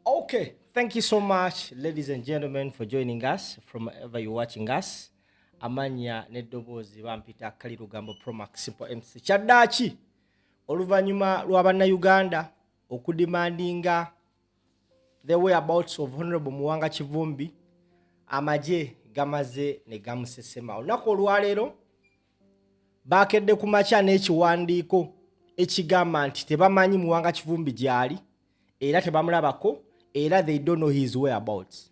Okay, thank you so much, ladies and gentlemen, for joining us from wherever you're watching us. Amanya nedobozi bampita kali lugambo Promax Simple MC. Chadachi oluvanyuma lwabana Uganda okudemandinga the whereabouts of Honorable Muwanga Kivumbi amaje gamaze ne gamusesema. Olako olwalero bakedde ku macha n'ekiwandiiko ekigamba nti tebamanyi Muwanga Kivumbi gyali era tebamulabako era they don't know his whereabouts.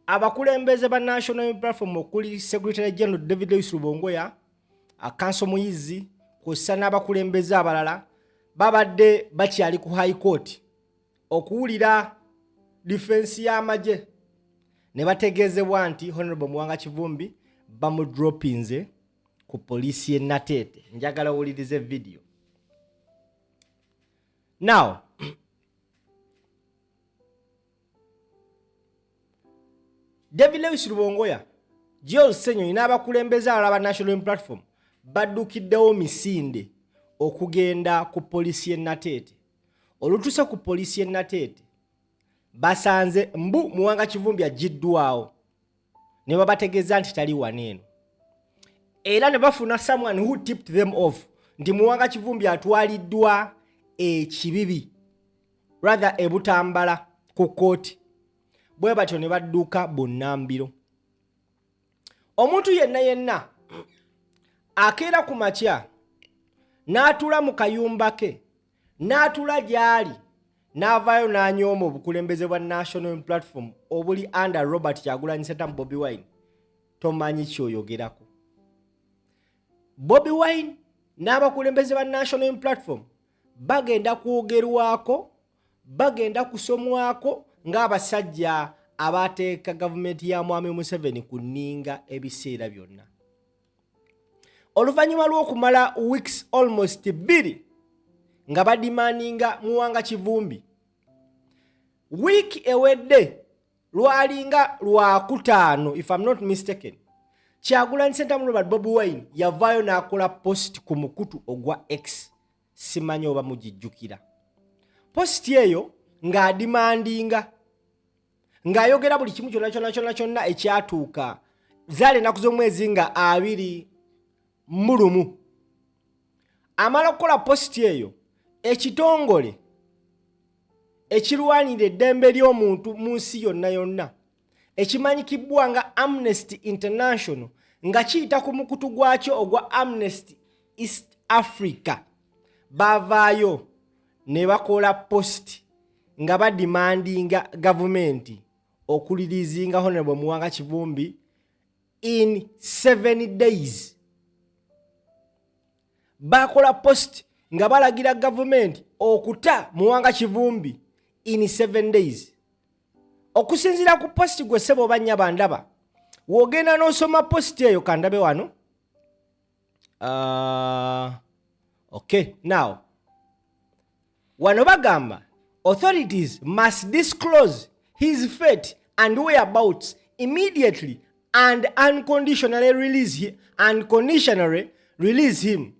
Abakulembeze ba National Platform okuli Secretary General David Rubongoya, Akanso Muyizi, kusana abakulembeze abalala babadde bakyali ku High Court okuwulira defense y'amaje ne bategezebwa nti Honorable Muwanga Kivumbi bamudropinze ku police ye Natete. Njagala owulirize video. Now, David Rubongoya, Joel Senyo inabakulembeza alaba National Platform badukiddewo misinde okugenda ku police ye Natete. Olutuse ku police ye Natete basanze mbu Muwanga Kivumbi ajiddwawo ne babategeza nti tali waneeno. Era ne bafuna someone who tipped them off nti Muwanga Kivumbi atwaliddwa ekibibi rather ebutambala ku kooti. Bwe batyo ne badduka bonnambiro. Omuntu yenna akeera ku makya n'atula mu kayumba ke n'atula gyali n'avaayo n'anyooma obukulembeze bwa National Platform obuli under Robert Kyagulanyi Ssentamu Bobi Wine, tomanyi kyoyogerako. Bobi Wine n'abakulembeze ba National Platform bagenda kwogerwako, bagenda kusomwako ng'abasajja abateeka gavumenti ya Mwami Museveni kuninga ebiseera byonna. Oluvanyuma lw'okumala weeks almost 2 nga badimaninga Muwanga Kivumbi, week ewedde lwalinga lwakutaano if I'm not mistaken, Kyagulanyi Ssentamu Robert Bobi Wine yavaayo n'akola post ku mukutu ogwa X, simanyi oba mugijjukira. Post eyo ng'adimandinga ng'ayogera buli kimu kyonna ekyatuuka zaali ennaku z'omwezi nga 20 amala okukola post eyo, ekitongole ekirwanira eddembe ly'omuntu mu nsi yonna ekimanyikibwa nga Amnesty International nga kiyita ku mukutu gwakyo ogwa Amnesty East Africa bavaayo ne bakola post nga badimandinga gavumenti okulirizinga Honorable Muwanga Kivumbi in 7 days. Bakola post nga balagira gavumenti okuta Muwanga Kivumbi in 7 days. Okusinzira ku post gwe sebo banya bandaba, wogenda n'osoma post eyo kandabe wano. Okay, now wano bagamba authorities must disclose his fate and whereabouts immediately and unconditionally release him.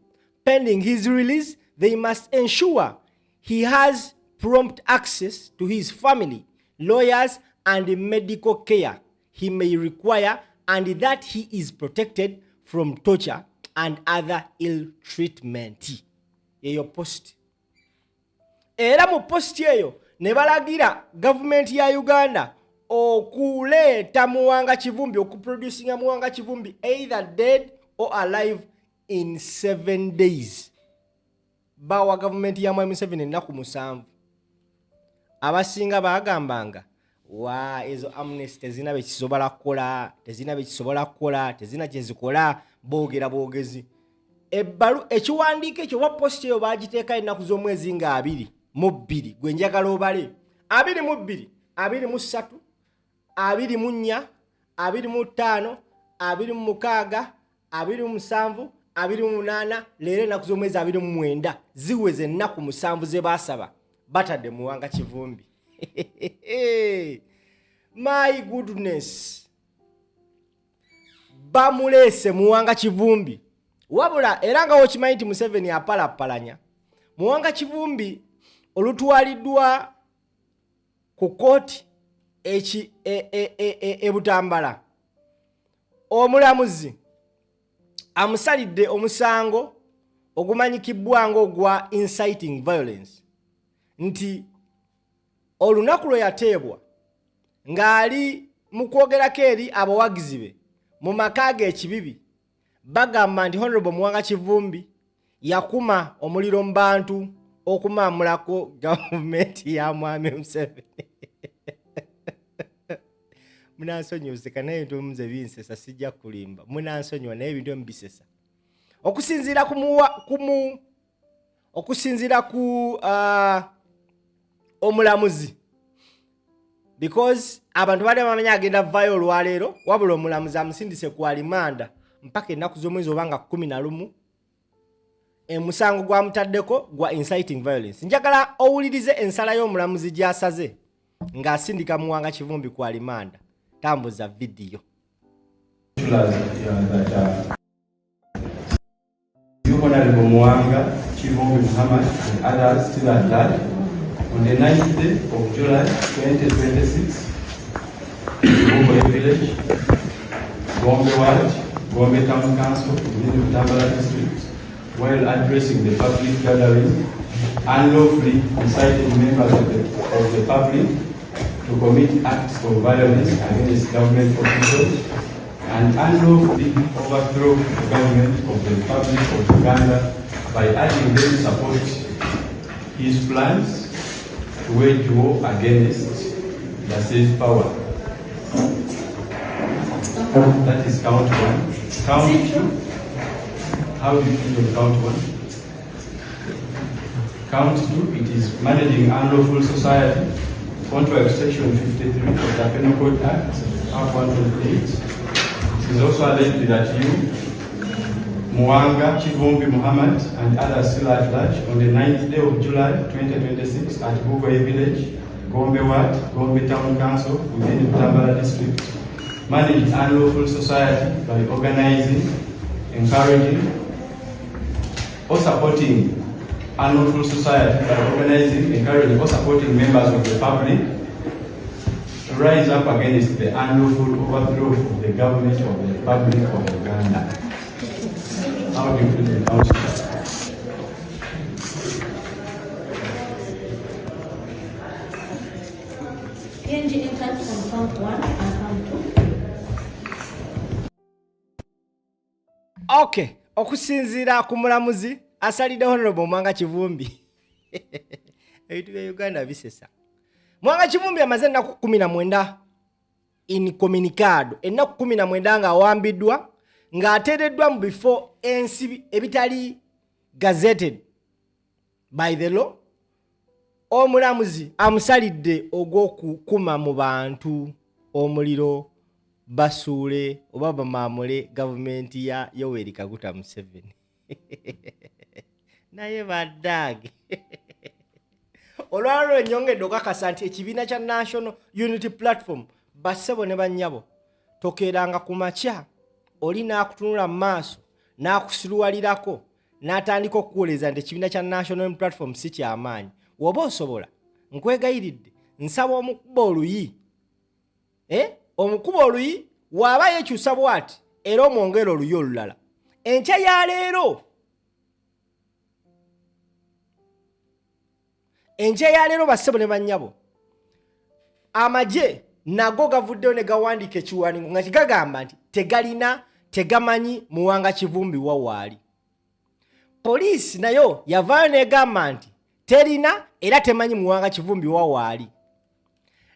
Pending his release, they must ensure he has prompt access to his family, lawyers, and medical care he may require, and that he is protected from torture and other ill treatment. Yeyo post. Era mu post eyo ne balagira government ya Uganda okuleeta Muwanga Kivumbi, okuproducinga Muwanga Kivumbi either dead or alive in 7 days. Bawa government ya Mwami Museveni ennaku 7. Abasinga bagambanga wa ezo amnesty tezina bekisobola kukola, tezina kyezikola, boogezi. Ekiwandiiko ekyo wa post eyo bagiteeka ennaku z'omwezi nga 22 gwe njagala obale 22, 23, 24, 25, 26, 27, 28, leero ennaku z'omwezi 29 ziweze ennaku 7 ze baasaba batadde Muwanga Kivumbi. My goodness, bamuleese Muwanga Kivumbi. Wabula era nga okimanyi nti Museveni apalapalanya, Muwanga Kivumbi olutwaliddwa ku kooti Butambala omulamuzi amusalidde omusango ogumanyikibwa ng'ogwa inciting violence nti olunaku lwe yateebwa ng'ali mu kwogerako eri abawagizi be mu maka ge ekibibi bagamba nti Honorable Muwanga Kivumbi yakuma omuliro mu bantu okumaamulako gavumenti ya Mwami Museveni. Munansonyiwuzika naye ebintu omuze binsesa sijja kulimba. Munansonyiwa naye ebintu mbisesa. Okusinziira ku omulamuzi. Because abantu bali bamanya agenda vayo olwaleero wabula omulamuzi amusindise ku alimanda mpaka ennaku z'omwezi obanga 11 musango gwa Amutadeko gwa inciting violence. Njagala owulirize ensala y'omulamuzi gy'asaze ng'asindika Muwanga Kivumbi ku alimanda. Tambuza video. Honorable Muwanga Kivumbi Muhammad and others still at large on the 9th day of July 2026 in Village, Gombe Ward, Gombe Town Council, within Butambala District, while addressing the public gathering, unlawfully incited members of the public to commit acts of violence against government officials and unlawfully overthrow the government of the Republic of Uganda by urging them to support his plans to wage war against the said power. That is count one. Count two. How do you feel on count one? Count two, it is managing unlawful society, contrary to section 53 of the Penal Code Act, Act 128. It is also alleged that you, Muwanga Kivumbi Muhammad and others still at large on the 9th day of July 2026 at Bugwe Village, Gombe Ward, Gombe Town Council within Butambala District, managed unlawful society by organizing, encouraging, or supporting unlawful society by organizing, encouraging, or supporting members of the public to rise up against the unlawful overthrow of the government of the Republic of Uganda. How do you feel the council? Okay, okusinziira ku mulamuzi asalidde Honorable Muwanga Kivumbi. Ebintu bya Uganda bisesa. Muwanga Kivumbi amaze ennaku 19 incommunicado, ennaku 19 ng'awambiddwa ng'ateereddwa mu bifo ensi ebitali gazetted by the law. Omulamuzi amusalidde ogw'okukuma mu bantu omuliro basuule oba bamaamule gavumenti ya Yoweri Kaguta Museveni. Naye baddage. Olwalwo ennyongedde okakasa nti ekibiina kya National Unity Platform bassebo ne bannyabo tokeeranga ku makya oli n'akutunula mu maaso n'akusiruwalirako n'atandika okuwoleza nti ekibiina kya National Unity Platform si kyamaanyi. Woba osobola nkwegayiridde nsaba omukuba oluyi. Omukuba oluyi waaba yekyusa bw'ati era omwongera oluyi olulala. Enkya ya leero. Enkya ya leero bassebo ne bannyabo. Amagye nago gavuddeyo ne gawandiika ekiwandiiko nga kigagamba nti tegamanyi Muwanga Kivumbi wawaali. Poliisi nayo yavaayo n'egamba nti terina era temanyi Muwanga Kivumbi wawaali.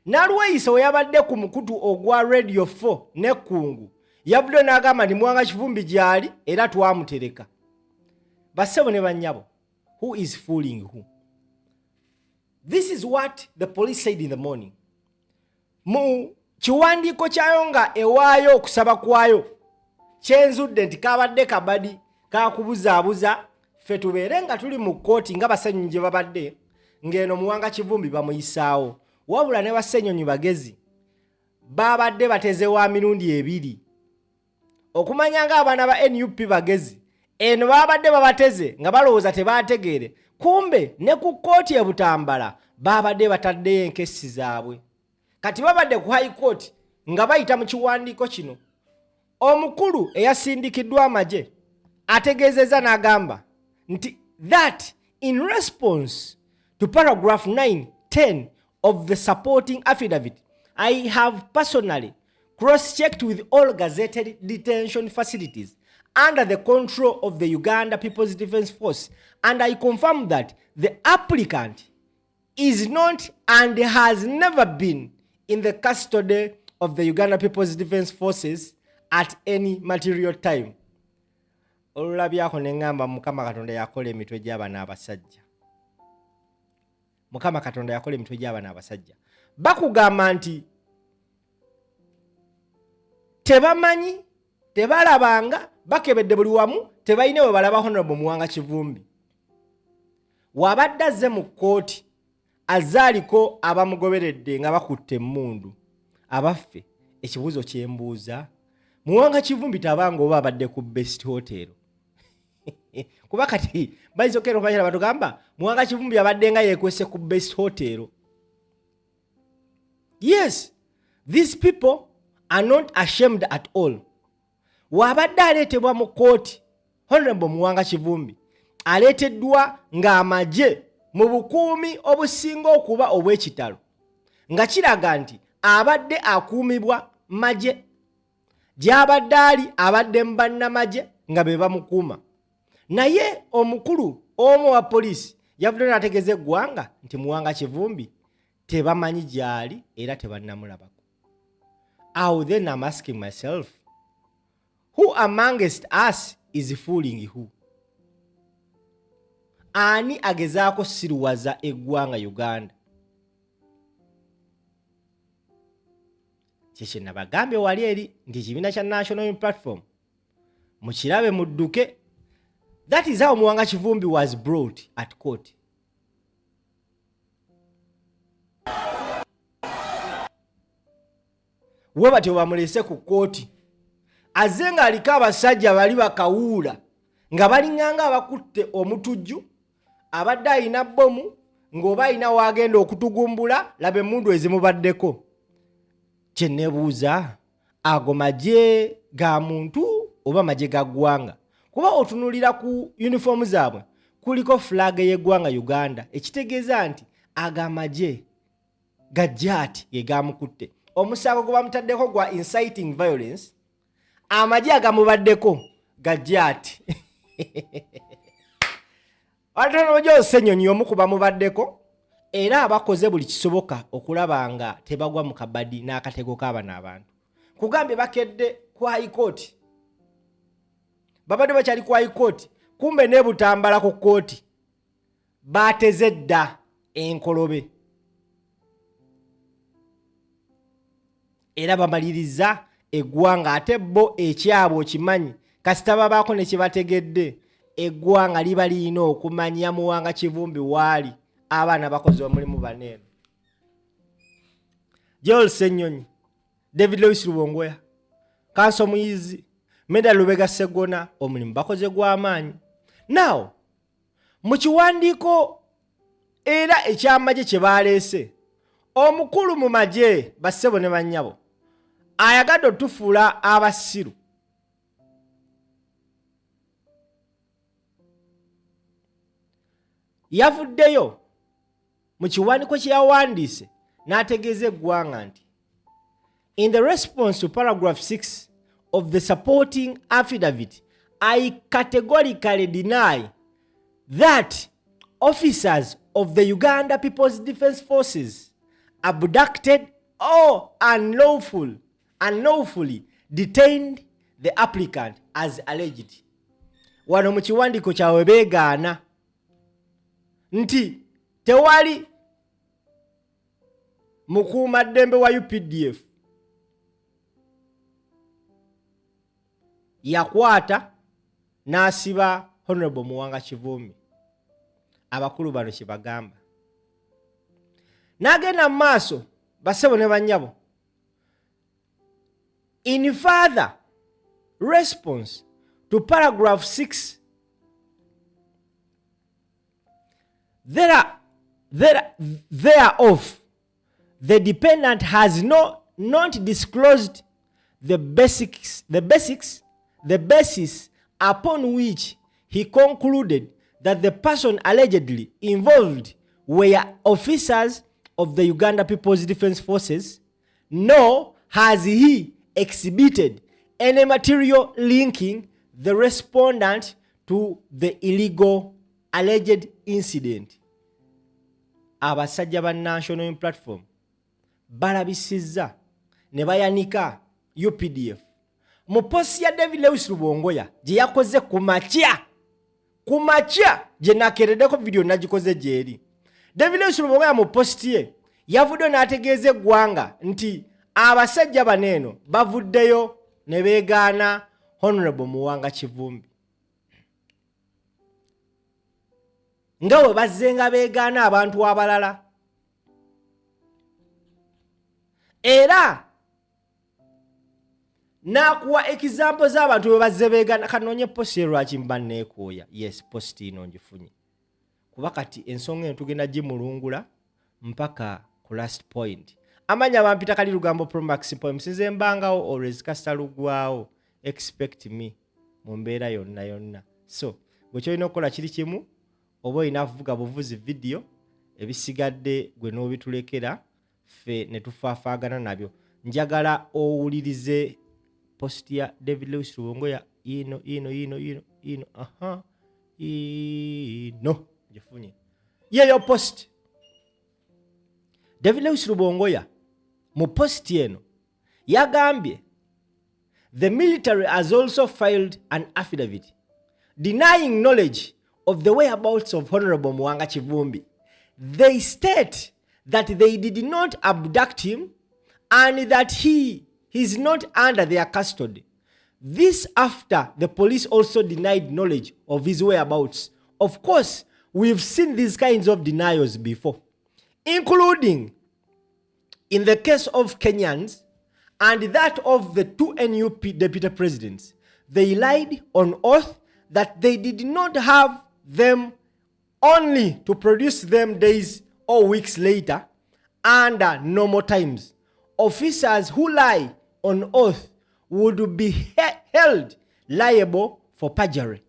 Nalweyisa we yabadde ku mukutu ogwa Radio 4 n'ekkungu yavuddeyo n'agamba nti Muwanga Kivumbi gy'ali era twamutereka. Bassebo ne bannyabo, who is fooling who? This is what the police said in the morning. Mu kiwandiiko kyayo nga ewaayo okusaba kwayo kyenzudde nti kabadde kabadi kakubuzaabuza ffe tubeere nga tuli mu kkooti nga Bassenyonyi gye babadde ng'eno Muwanga Kivumbi bamuyisaawo. Wabula ne Bassenyonyi bagezi babadde batezewa mirundi 2 okumanya nga abaana ba NUP bagezi eno babadde babateze nga balowooza tebaategeere kumbe ne ku kooti e Butambala babadde bataddeyo enkesi zaabwe. Kati babadde ku high court nga bayita mu kiwandiiko kino. Omukulu eyasindikiddwa amagye ategeezezza n'agamba nti that in response to paragraph 9, 10 of the supporting affidavit, I have personally cross-checked with all gazetted detention facilities under the control of the Uganda People's Defence Force, and I confirm that the applicant is not and has never been in the custody of the Uganda People's Defence Forces at any material time. Olulabyako nengamba Mukama Katonda yakola emitwe gy'abaana abasajja. Mukama Katonda yakola emitwe gy'abaana abasajja. Bakugamba nti tebamanyi, tebalabanga, bakebedde buli wamu, tebalina we balaba Honorable Muwanga Kivumbi. Wabadde azze mu kkooti azaaliko abamugoberedde nga bakutte emmundu. Abaffe ekibuuzo kyembuuza, Muwanga Kivumbi tabanga oba abadde ku best hotel. Kuba kati bayinza okera okubanyira batugamba Muwanga Kivumbi abadde nga yeekwese ku best hotel. Yes, these people are not ashamed at all. Wabadde aleetebwa mu kooti Honorable Muwanga Kivumbi aleeteddwa ng'amagye mu bukuumi obusinga okuba obw'ekitalo, nga kiraga nti abadde akuumibwa magye, gy'abadde ali abadde mu bannamagye nga be bamukuuma. Naye omukulu omu wa poliisi yavudde n'ategeeza eggwanga nti Muwanga Kivumbi tebamanyi gy'ali era tebannamulabako. Awo then I'm asking myself, who amongst us is fooling who? Ani agezaako siruwaza eggwanga Uganda? Kyekye nabagambye wali eri nti ekibiina kya National Unity Platform mukirabe mudduke. That is how Muwanga Kivumbi was brought at court. We batyo bamulese ku kooti azze nga aliko abasajja bali bakawuula nga balinganga abakutte omutujju abadde alina bbomu ng'oba alina waagenda okutugumbula laba emmundu ezimubaddeko. Kye neebuuza, ago magye ga muntu oba magye ga ggwanga? Kuba otunulira ku uniform zaabwe kuliko flag y'eggwanga Uganda, ekitegeeza nti aga magye gajja ati ge gamukutte. Omusango gwe bamutaddeko gwa inciting violence, amagye agamubaddeko gajja ati. Watono Jose Nnyonyi omu ku bamubaddeko era abakoze buli kisoboka okulaba nga tebagwa mu kabadi n'akatego k'abaana abantu. Kugambye bakedde ku high court. Babadde bakyali ku high court, kumbe ne Butambala ku kooti baateze dda enkolobe. Era bamaliriza eggwanga ate bo ekyabo okimanyi kasita babaako ne kibategedde eggwanga liba lirina okumanya Muwanga Kivumbi waali abaana bakoze omulimu baneeno. Joel Ssennyonyi, David Lewis Rubongoya, Kanso Muyizi, Meda Lubega Segona, omulimu bakoze gw'amaanyi. Now, mu kiwandiiko era ekyamagye kye baleese, omukulu mu magye bassebo ne bannyabo ayagadde otufuula abasiru. Yavuddeyo mu kiwandiiko kye yawandiise n'ategeeza eggwanga nti in the response to paragraph 6 of the supporting affidavit, I categorically deny that officers of the Uganda People's Defence Forces abducted or unlawfully detained the applicant as alleged. Wano mu kiwandiiko kyabwe beegaana nti tewali mukuumaddembe wa UPDF yakwata n'asiba Honorable Muwanga Kivumbi. Abakulu bano kye bagamba. N'agenda mu maaso bassebo ne bannyabo. In further response to paragraph 6, Thereof, the dependent has not disclosed the basis upon which he concluded that the person allegedly involved were officers of the Uganda People's Defense Forces, nor has he exhibited any material linking the respondent to the illegal alleged incident. Abasajja ba National Unity Platform balabisizza ne bayanika UPDF mu posti ya David Lewis Rubongoya gye yakoze ku makya gye nakereddeko video nagikoze gyeri. David Lewis Rubongoya mu posti ye yavuddeyo n'ategeeza eggwanga nti abasajja baneeno bavuddeyo ne beegaana Honorable Muwanga Kivumbi. Nga bwe bazzenga beegaana abantu abalala. Era nakuwa example z'abantu bwe bazze beegaana. Kanoonye posti lwaki mba neekooya. Yes, posti ino ngifunye. Kuba kati ensonga eno tugenda gimulungula mpaka ku last point. Amanya bampita kali Lugambo Promax Poems. Nze mbangawo always kasita lugwawo. Expect me mu mbeera yonna. So, gwe kyolina okukola kiri kimu, oba olina kuvuga buvuzi video, ebisigadde gwe n'obitulekera, ffe ne tufaafaagana nabyo. Njagala owulirize posti ya David Lewis Rubongoya ino. Gifunye. Yeyo post. David Lewis Rubongoya mu posti eno yagambye the military has also filed an affidavit denying knowledge of the whereabouts of Honorable Muwanga Kivumbi. They state that they did not abduct him and that he is not under their custody. This after the police also denied knowledge of his whereabouts. Of course, we've seen these kinds of denials before, including in the case of Kenyans and that of the two NUP deputy presidents. They lied on oath that they did not have them, only to produce them days or weeks later under normal times. Officers who lie on oath would be held liable for perjury.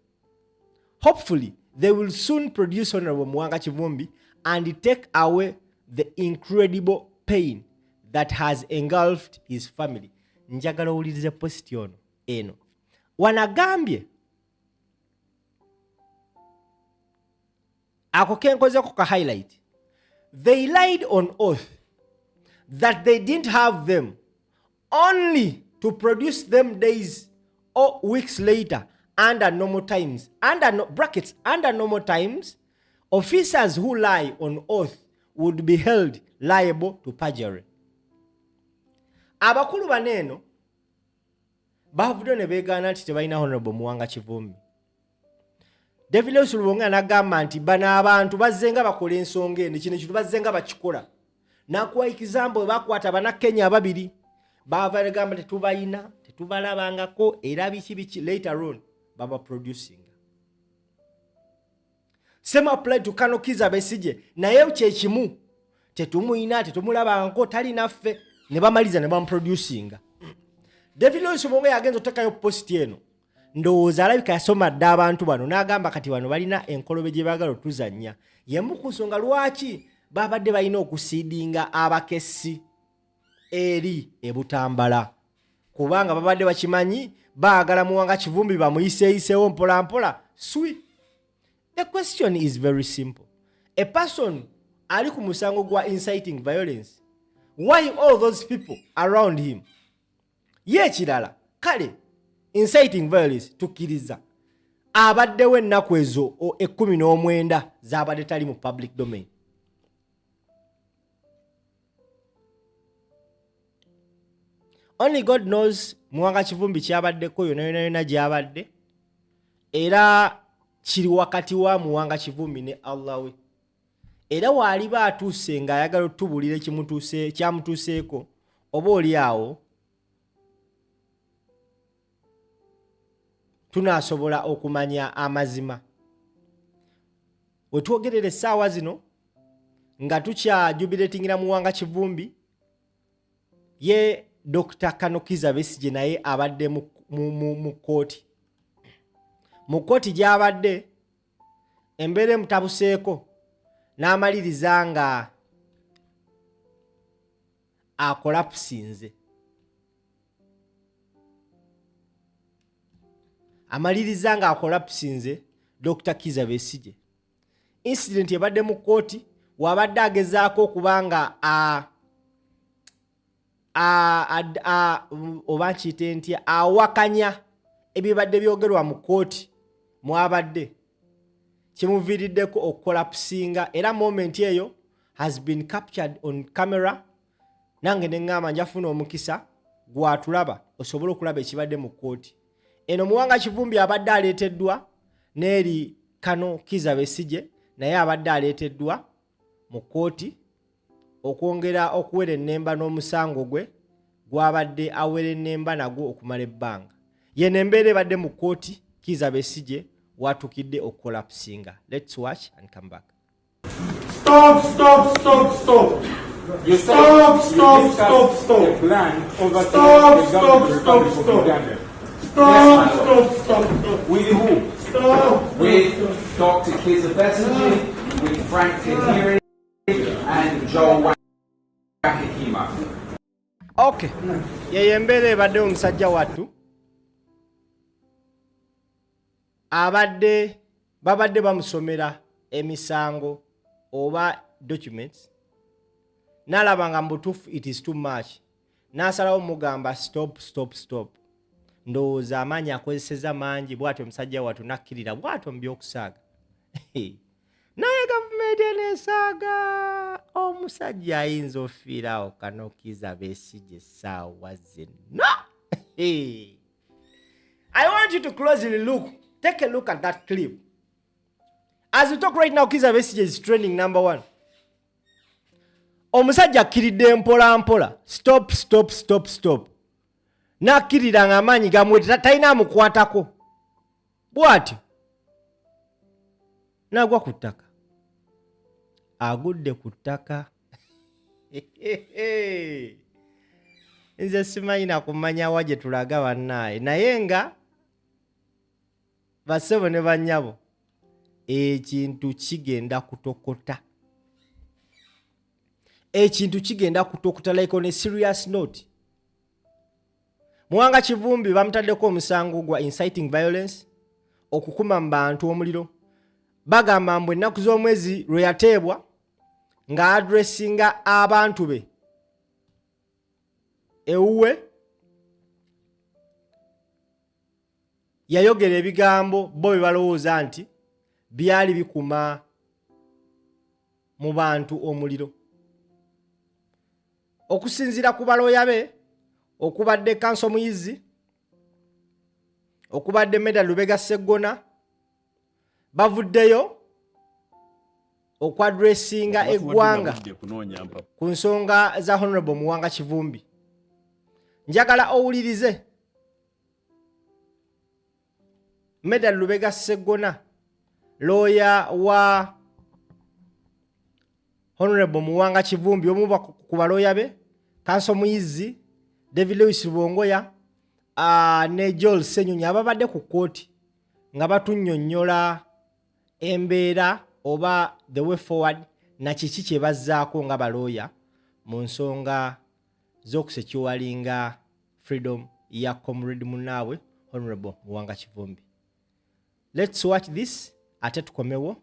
Hopefully, they will soon produce Honorable Muwanga Kivumbi and take away the incredible pain that has engulfed his family. Njagala owulirize posti eno. Wanagambye ako kenkozeko ka highlight. They lied on oath that they didn't have them, only to produce them days or weeks later under normal times. Under normal times, officers who lie on oath would be held liable to perjury. Abakulu baneeno bavuddeyo ne beegaana nti tebalina Honorable Muwanga Kivumbi. David Lewis Rubongoya n'agamba nti bano abantu bazzenga bakola ensonga eno, kino ekintu bazzenga bakikola. Nakuwa example bakwata Bannakenya ababiri bava bagamba tetubalina, tetubalabangako era biki later on baba producing. Same apply to Kano Kizza Besigye, naye kyekimu tetumuyina, tetumulabangako, tali naffe, ne bamaliza ne bamuproducing. David Lewis Rubongoya agenza otekayo posti eno. Ndowooza alabika yasoma dda abantu bano n'agamba kati bano balina enkolobe gye baagala otuzannya. Yemu ku nsonga lwaki babadde balina okusiidinga abakessi eri ebutambala. Kubanga babadde bakimanyi baagala Muwanga Kivumbi bamuyiseeyiseewo mpola. Sweet. The question is very simple. A person ali ku musango gwa inciting violence, why all those people around him? Ye kirala, kale inciting violence tukkiriza. Abaddewo ennaku ezo 19 z'abadde tali mu public domain. Only God knows Muwanga Kivumbi kyabaddeko yonna gy'abadde. Era kiri wakati wa Muwanga Kivumbi ne Allah we. Era waali baatuuse ng'ayagala otubulira kyamutuuseeko, oba oli awo tunaasobola okumanya amazima. wetwogerera essaawa zino nga tukya jubilatingira Muwanga Kivumbi ye Dr. Kanokiza Besigye naye abadde mu kooti. Mu kooti gy'abadde embeera emutabuseeko n'amaliriza nga akolapusinze. Amaliriza nga akolapusinze Dr. Kiza Besigye. Incident yabadde mu kooti wabadde agezaako okubanga oba nkiyite ntya awakanya ebibadde byogerwa mu kooti mwabadde kimuviiriddeko okukolapusinga, era moment eyo has been captured on camera. Nange ne ngamba njafuna omukisa gwatulaba osobola okulaba ekibadde mu kooti. Eno Muwanga Kivumbi abadde aleeteddwa n'eri Kano Kiza Besigye naye abadde aleeteddwa mu kooti okwongera okuwera ennemba n'omusango gwe gwabadde awera ennemba nagwo okumala ebbanga. Yeno embeera ebadde mu kooti Kiza Besigye watukidde okukolapusinga. Let's watch and come back. Stop. You stop. The plan over Stop. With who? Stop. With Dr. Kiza Besigye, with Frank Tehiri, and Joe Gwakukuma. Okay. Yeye embeera ebadde omusajja wattu babadde bamusomera emisango oba documents n'alaba nga mbutuufu it is too much n'asalawo mugamba stop. Ndowooza amaanyi akozeseza mangi bw'atyo omusajja wattu nakkirira bw'atyo mu by'okusaaga. Naye gavumenti eneesaaga omusajja ayinza ofiirawo Kano Kiza Besigye essaawa zino. I want you to closely take a look at that clip. As we talk right now, Kiza Besigye is trending number 1. Omusajja akkiridde mpola. Stop. Nakkirira nga amaanyi gamwete talina amukwatako. Bw'atyo n'agwa ku ttaka. Agudde ku ttaka. Nze simanyi na kumanya wa gye tulaga bannaaye naye nga basebo ne bannyabo ekintu kigenda kutokota. Like on a serious note. Muwanga Kivumbi bamutaddeko omusango gwa inciting violence, okukuma Mubantu omuliro. Bagamba mbu ennaku z'omwezi lwe yateebwa nga addressinga abantu be ewuwe yayogera ebigambo bo bye balowooza nti byali bikuma Mubantu omuliro. Okusinziira ku balooya be okubadde Kanso Muyizi, okubadde Medal Lubega Sseggona bavuddeyo okwadressinga eggwanga ku nsonga za Honorable Muwanga Kivumbi. Njagala owulirize Medal Lubega Sseggona, lawyer wa Honorable Muwanga Kivumbi, omu ku balooya be, Kanso Muyizi, David Lewis Bongoya, ne Joel Senyonyi ababadde ku kooti nga batunnyonnyola embeera oba the way forward na kiki kye bazzaako nga balooya mu nsonga z'okusekyuwalinga freedom ya comrade munnaabwe Honorable Muwanga Kivumbi. Let's watch this ate tukomewo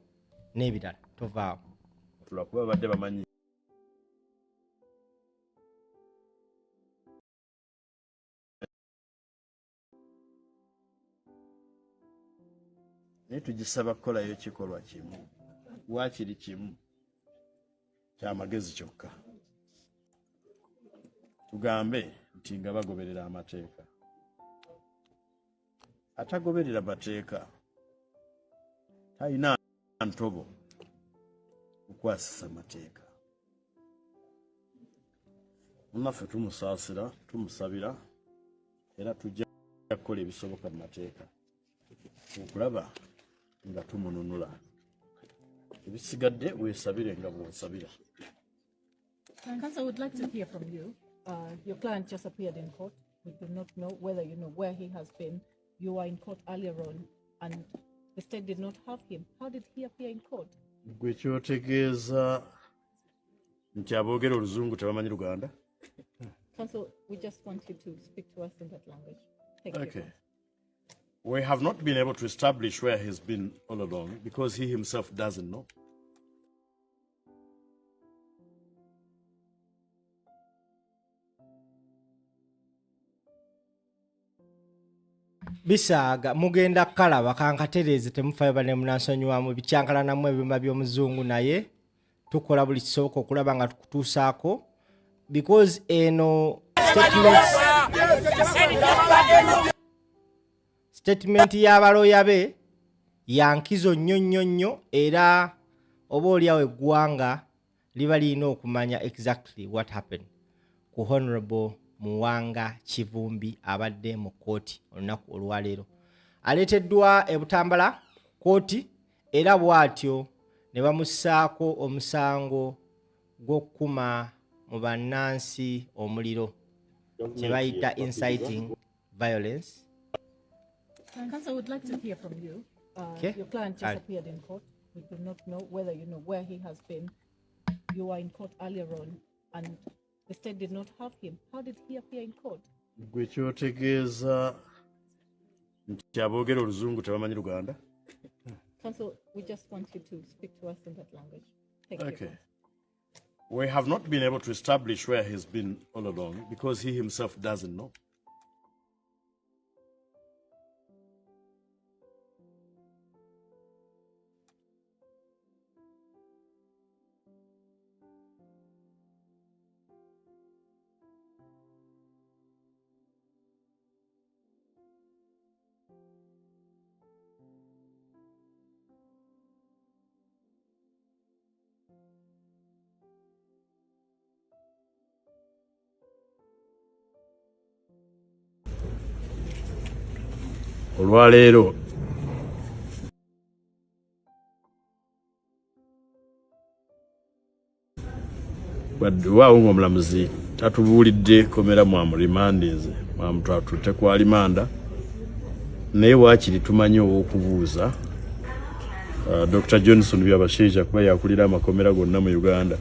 n'ebirala tovaawo. Tulakuba badde bamanyi naye tugisaba kukolayo kikolwa kimu waakiri kimu kyamagezi kyokka. Tugambe nti nga bagoberera amateeka. Atagoberera mateeka talina ntobo okwasisa amateeka. Munnaffe tumusaasira, tumusabira era tujja kukola ebisoboka mu mateeka okulaba nga tumununula. ebisigadde weesabire nga bw'osabira. Counsel, I would like to hear from you. Your client just appeared in court. We do not know whether you know where he has been. You were in court earlier on, and the state did not have him. How did he appear in court? Gwe kyotegeeza nti aboogera oluzungu tebamanyi Luganda? Counsel, we just want you to speak to us in that language. Thank you. Okay. We have not been able to establish where he's been all along because he himself doesn't know. Bisaaga mugenda kalaba kankatereze temufaayo ne munansonyiwamu bikyankalanamu ebimba by'omuzungu naye tukola buli kisoboka okulaba nga tukutuusaako because eno statement y'abaloya be yankizo nnyo era oba oliawo eggwanga liba lirina okumanya exactly what happened ku Honorable Muwanga Kivumbi abadde mu kooti olunaku olwaleero aleeteddwa e Butambala kooti era bw'atyo ne bamussaako omusango gw'okukuma mu bannansi omuliro kye bayita inciting violence. Counsel, I would like to hear from you. Your client just appeared in court. We do not know whether you know where he has been. You were in court earlier on, and the state did not have him. How did he appear in court? Gwe kyotegeeza nti aboogera oluzungu tebamanyi Luganda? Counsel, we just want you to speak to us in that language. Thank Okay. you. We have not been able to establish where he's been all along because he himself doesn't know. Olwaleero waawo ng'omulamuzi tatubuulidde komera mwamurimandinze mwamutwatute kwa limanda naye waakiri tumanyi ow'okubuuza Dr. Johnson Byabashaija kuba yakulira amakomera gonna mu Uganda.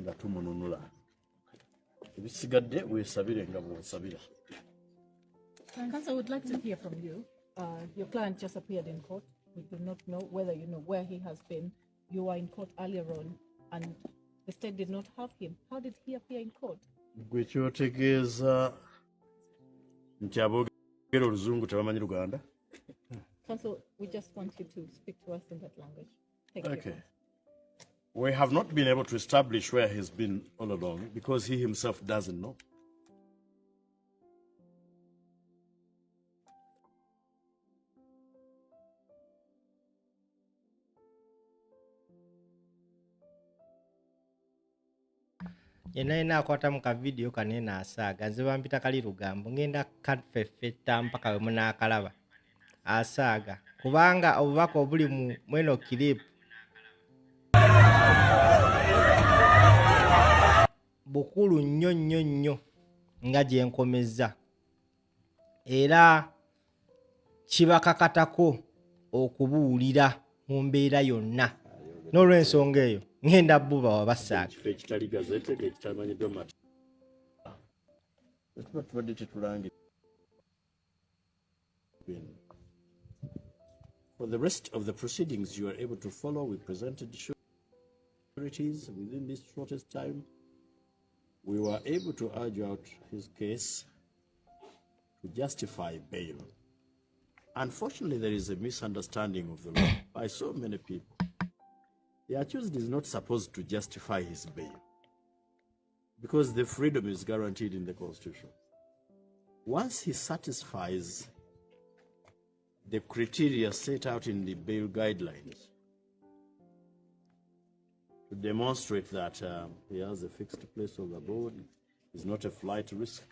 Nga tumununula ebisigadde weesabire nga bw'osabira. Counsel, I would like to hear from you. Your client just appeared in court. We do not know whether you know where he has been. You were in court earlier on, and the state did not have him. How did he appear in court? Gwe kyotegeeza nti aboogera oluzungu tebamanyi Luganda? Counsel, we just want you to speak to us in that language. Thank Okay. you. We have not been able to establish where he's been all along because he himself doesn't know. Yenna akwata mu kavidiyo kanene asaaga nze bampita kali lugambo ngenda kafeffetta mpaka we munaakalaba asaaga kubanga obubaka obuli mu mweno kilipu bukulu nnyo nga gye nkomezza era kibakakatako okubuulira mu mbeera yonna n'olw'ensonga eyo ngenda buba wabasaaga Ekifo ekitali gazete ekitamanyiddwa mata tuba tubadde tetulangira. For the rest of the proceedings you are able to follow, we presented sureties within this shortest time. We were able to urge out his case to justify bail. Unfortunately, there is a misunderstanding of the law by so many people. The accused is not supposed to justify his bail because the freedom is guaranteed in the Constitution. Once he satisfies the criteria set out in the bail guidelines to demonstrate that he has a fixed place of abode, He's not a flight risk.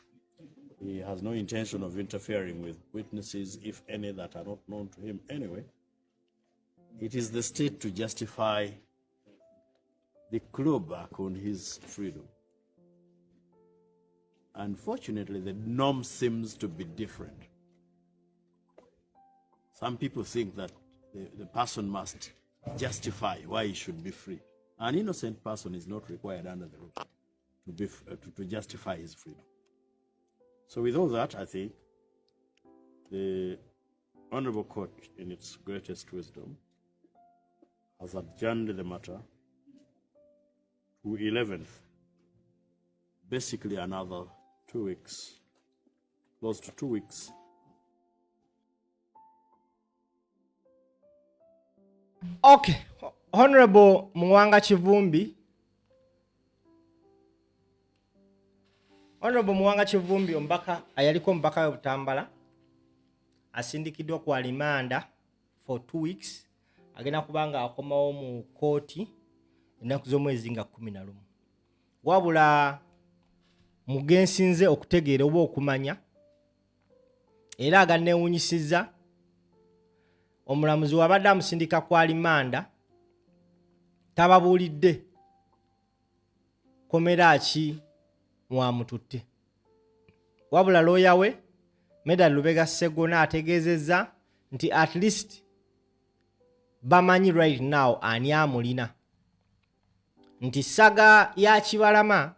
He has no intention of interfering with witnesses, if any, that are not known to him anyway. It is the state to justify the clawback on his freedom. Unfortunately, the norm seems to be different. Some people think that the person must justify why he should be free. An innocent person is not required under the law to justify his freedom. So with all that, I think the Honorable Court, in its greatest wisdom, has adjourned the matter to 11th, basically another 2 weeks, close to 2 weeks. Okay, Honorable Muwanga Kivumbi. Honorable Muwanga Kivumbi ombaka ayaliko mbaka wa Butambala asindikiddwa ku alimanda for 2 weeks agenda kubanga akomawo mu kooti ennaku z'omwezi nga 11 wabula mugensinze okutegeera oba okumanya era aganneewunyisiza omulamuzi wabadde amusindika ku alimanda tababuulidde komera ki mwamututte wabula looya we Medal Lubega Segona ategeezezza nti at least bamanyi right now ani amulina nti saga ya Kibalama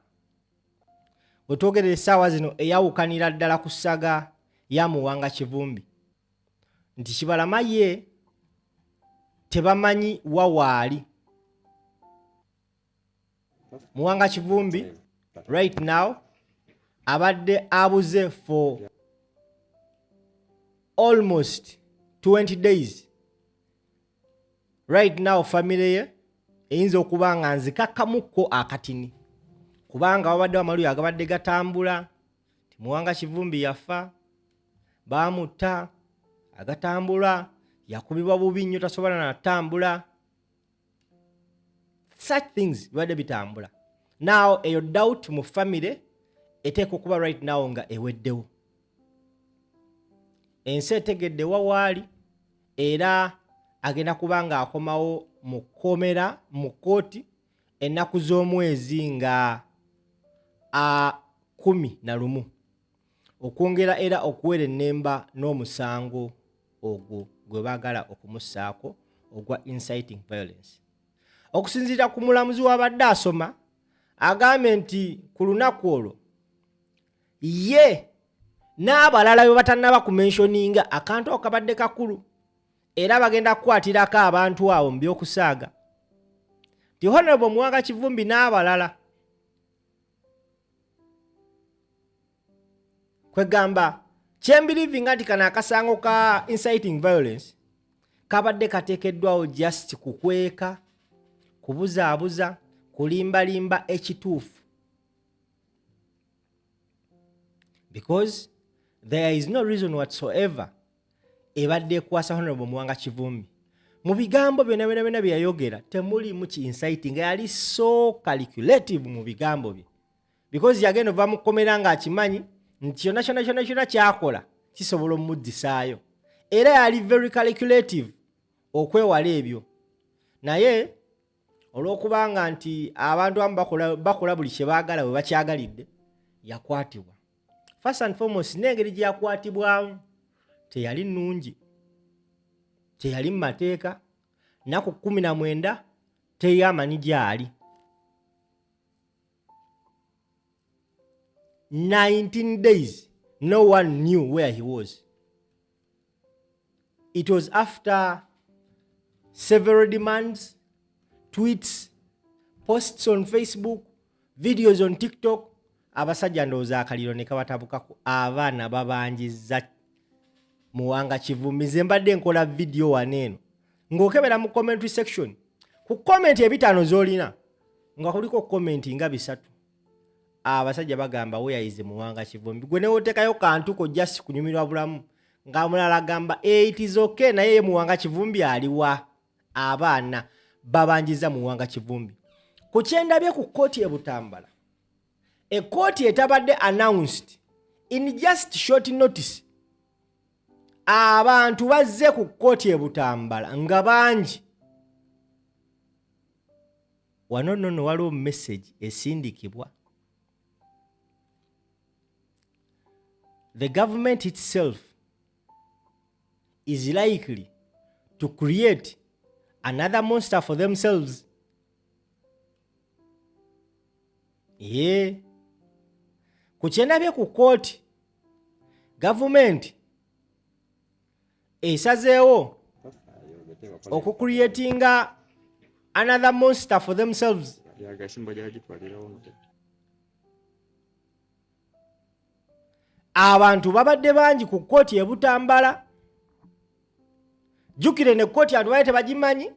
otwogerera essaawa zino eyawukanira ddala ku saga ya Muwanga Kivumbi nti Kibalama ye tebamanyi wawaali. Muwanga Kivumbi right now abadde abuze for almost 20 days. Right now family ye eyinza okuba nga nzikakkamukko akatini kubanga wabadde amaluyo agabadde gatambula ti Muwanga Kivumbi yafa baamutta agatambula yakubibwa bubi nnyo tasobola natambula. Such things bibadde bitambula. Now eyo doubt mu family eteeka okuba right now nga eweddewo. Ensi etegedde wawaali era agenda kubanga akomawo mu kkomera mu kooti ennaku z'omwezi nga 11 okwongera era okuwera ennemba n'omusango ogwo gwe baagala okumussaako ogwa inciting violence. Okusinziira ku mulamuzi wabadde asoma agambye nti ku lunaku olwo ye n'abalala be batannaba kumentioninga akantu akabadde kakulu era bagenda kukwatirako abantu abo mu by'okusaaga ti Honorable Muwanga Kivumbi n'abalala kwegamba kyembirivinga nti kano akasango ka inciting violence kabadde kateekeddwawo just kukweka kubuzaabuza kulimbalimba ekituufu because there is no reason whatsoever ebadde ekwasa Honorable Muwanga Kivumbi. Mu bigambo byonna bye yayogera temulimu ki inciting, yali so calculative mu bigambo bye because yagenda ova mu kkomera ng'akimanyi nti kyonna kyakola kisobola omuddisaayo era yali very calculative okwewala ebyo. Naye olw'okubanga nti abantu abamu bakola buli kye baagala bwe bakyagalidde yakwatibwa. First and foremost n'engeri gye yakwatibwamu teyali nnungi, teyali mu mateeka. Nnaku 19 teyamanyi gy'ali. 19 days no one knew where he was. It was after several demands, tweets, posts on Facebook, videos on TikTok. Abasajja ndowooza akaliro ne kabatabukako abaana babanjizza Muwanga Kivumbi. Nze mbadde nkola video waneeno ng'okebera mu commentary section ku comment ebitaano z'olina nga kuliko comment nga 3 abasajja bagamba weyayize Muwanga Kivumbi. Gwe newoteekayo kantu ko just kunyumirwa bulamu nga mulala agamba it is okay naye Muwanga Kivumbi aliwa. Abaana babanjiza Muwanga Kivumbi ku kyendabye ku kooti e Butambala a court etabadde announced in just short notice. Abantu bazze ku kooti e Butambala nga bangi. Wano nno waliwo message esindikibwa. The government itself is likely to create another monster for themselves. Yeah. Kuchendabye ku kooti, government esazeewo okucreatinga another monster for themselves. Abantu babadde bangi ku kooti e Butambala. Jukire ne kooti abantu baali tebagimanyi,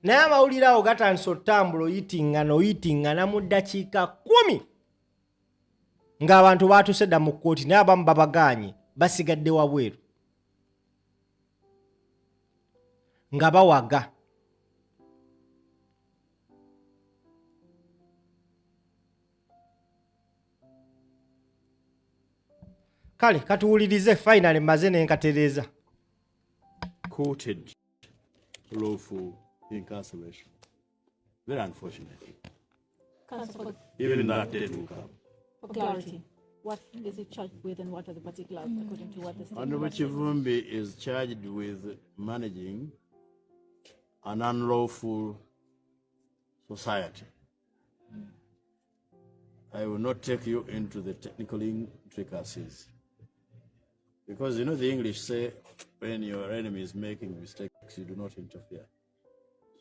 naye amawulire awo gatandise otambula oyitingana mu ddakiika 10 ng'abantu baatuse dda mu kooti, naye abamu babagaanye basigadde wabweru nga bawaga. Kale katuwulirize finally maze nenkatereza. Quoted lawful incarceration. Very unfortunate. Even that day will come. For clarity, what is it charged with and what are the particulars according to what the state? Honorable Kivumbi is charged with managing an unlawful society. I will not take you into the technical intricacies. Because you know the English say, when your enemy is making mistakes, you do not interfere.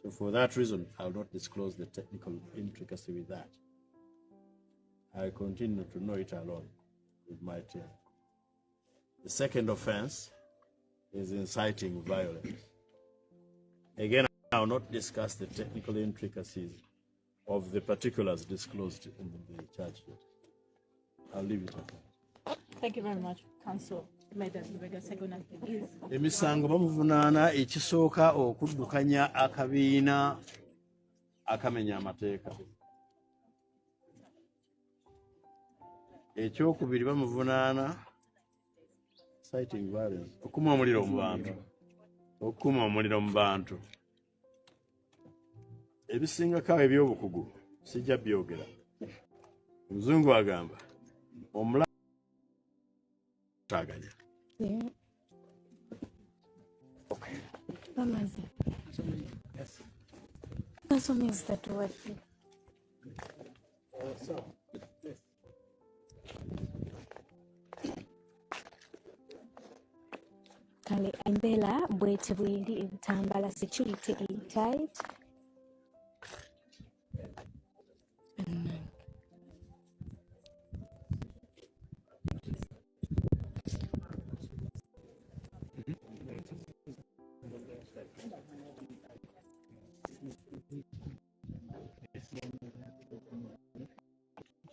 So for that reason, I will not disclose the technical intricacy with that. I continue to know it alone with my team. The second offense is inciting violence. Again, I will not discuss the technical intricacies of the particulars disclosed in the charge sheet. I'll leave it at that. Thank you very much, Counsel. Emisango bamuvunaana ekisooka okuddukanya akabiina akamenya amateeka. Ekyokubiri bamuvunaana inciting violence, okukuma omuliro mu bantu. Okukuma omuliro mu bantu. Ebisingako ebyobukugu sijja byogera. Omuzungu agamba omula taganya. Okay. Yes. Also means that word. Kale embela bwete bwindi e Butambala security tight.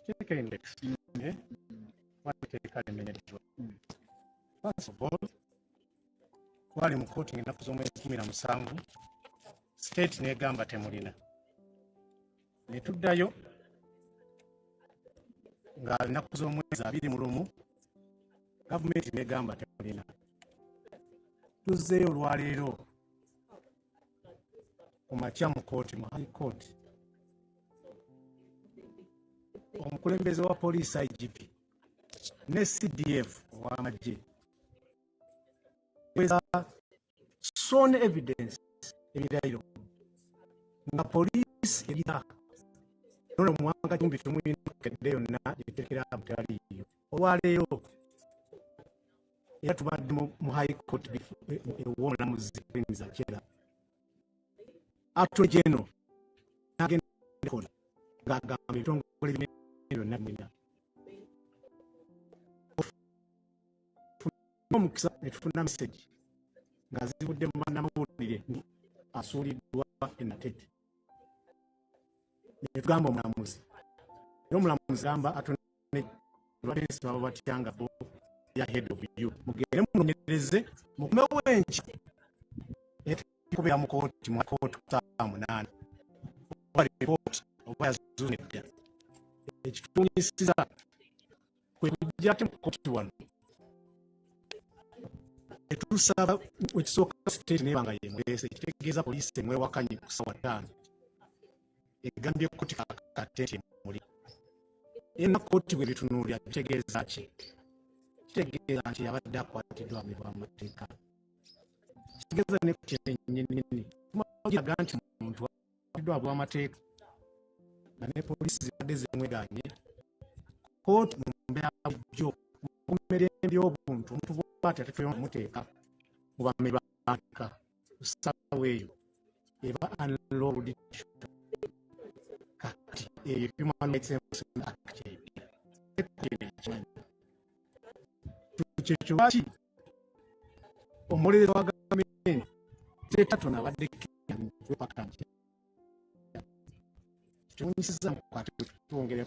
Take an index. What we take a minute. First of all, while I'm quoting enough so much Musangu, state negamba temulina. Netuddayo nga alinaku z'omwezi 2 mu lumu, gavumenti negamba temulina. Tuzzeeyo olwaleero ku makya mu kooti, mu high court. Omukulembeze wa police IGP ne CDF w'amagye weza sworn evidence ebirayiro nga police ebita nolo Muwanga Kivumbi tumuyina kedde yonna yetekera abutaliyo olwaleero era tubadde mu high court ewona mu zipingi za kyera Attorney General n'agenda kola ng'agamba ebitongole bine byonna bina omukisa netufuna message nga zivudde mu bannamawulire asuuliddwa enatete netugamba omulamuzi era omulamuzi gamba Attorney General baba batyanga bo ya head of you mugende munoonyereze mukumewo enki ekubira mu kooti mu kooti 8 oba report oba yazunedda ekitunyisiza kwe kujja ate mu kkooti wano etusaba ekisooka state neba nga yemuleese kitegeeza poliisi emwewakanye ku ssaawa 5 egambye kkooti kakate nti emuli ena kkooti bwe bitunuulira kitegeeza ki kitegeeza nti yabadde akwatiddwa bw'amateeka kitegeeza ne kkooti ennyini tumagira nti omuntu akwatiddwa bw'amateeka nga ne poliisi zibadde zimweganye kkooti mu mbeera bujjo mu mirembe y'obuntu omuntu bw'ati ateekwa omuteeka mu bammeri b'amateeka ku ssaawa eyo eba unlawed kati eyo Human Rights Enforcement Act kyekyo lwaki omuleezi wa gavumenti tetatona abadde kwepaka nti kiwunyisiza mukwate twongere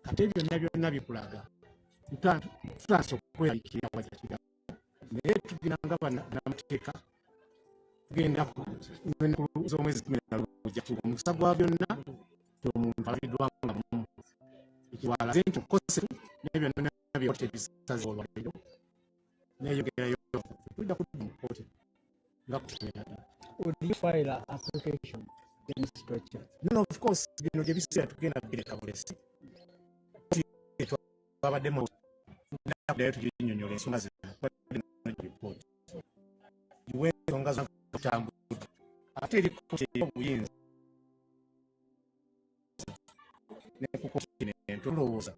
kati byonna byonna bikulaga tutaasa okweraliikirira wajakira naye tugenda nga bannamateeka tugenda z'omwezi 12 omukisa gwa byonna omuntu alabiddwa nga mumu ekiwalaze nti okosefu naye byonna byote bisaze olwaleero neyogerayo tujja kudda mu kkooti nga kutubeera. Would you file an application against Richard? No, of course, bino gye biseera tugenda bireka bulesi twabaddemu nayo tuginyonyola ensonga ziripooti iwe ensonga zakutambudde ate eri kkooti ey'obuyinza ne ku kkooti netulowooza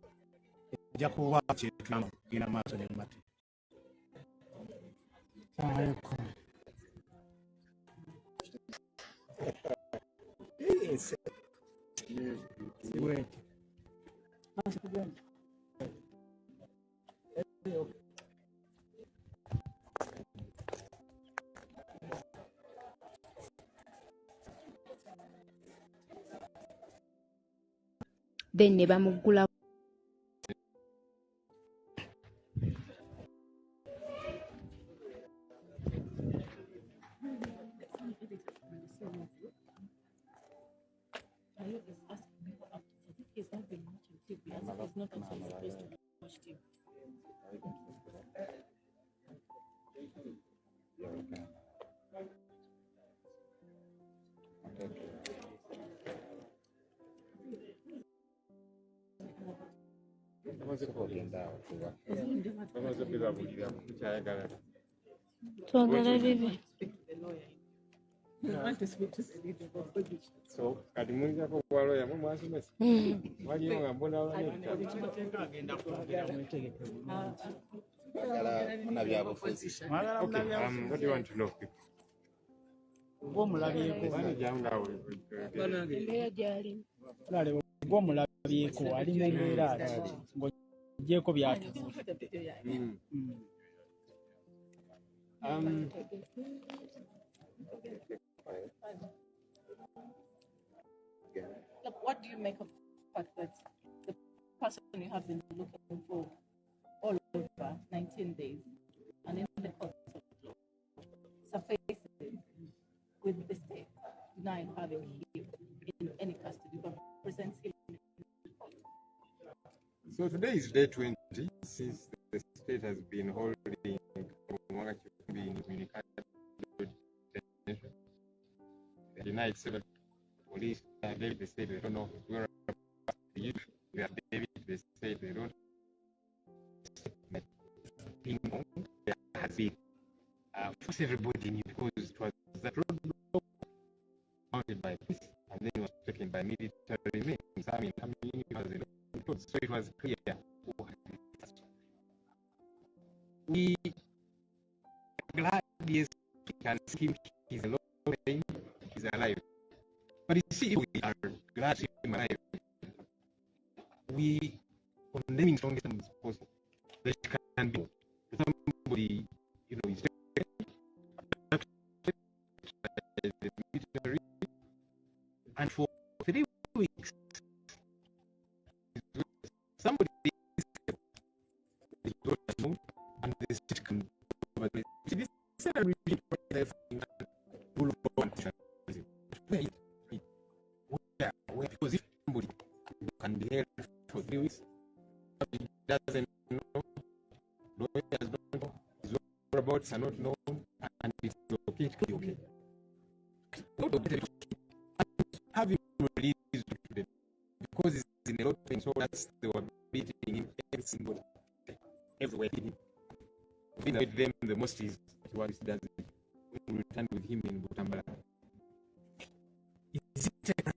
ejja kuba kyetugamba kugenda maaso ne mate. Then ne bamugula twagala bibi. So, kati mwinzako kwa lawyer mu mwasomesa. Waliyo nga mbona waliyo. What do you want to know? Gwomulabyeko ali mu mbeera ng'oggyeko byatubuuza. Look, what do you make of the fact that the person you have been looking for all over 19 days and in the course of law surfaces with the state denying having him in any custody but presents him in the court? So today is day 20 since the state has been holding Muwanga Kivumbi in communicated detention. They denied several police. David, they say they don't know where we are. David, they say they don't. There has been force everybody knew because it was that road mounted by police and then it was taken by military means. I mean, so it was clear. We are glad, yes, we can see him. He's alone, he's alive. But you see, we are glad to see him alive. We condemning strongest as possible. There can be somebody, you know, is the military, and for 3 weeks, somebody is and the state can over this. This is a really where because if somebody can be held family doesn't know, lawyers don't know, his whereabouts are not known, and it's okay. Not okay. Have him released today because he's in a lot of pain, so that's they were beating him every single day, everywhere. With them, the most is what he does. We will return with him in Butambala. Is it a crime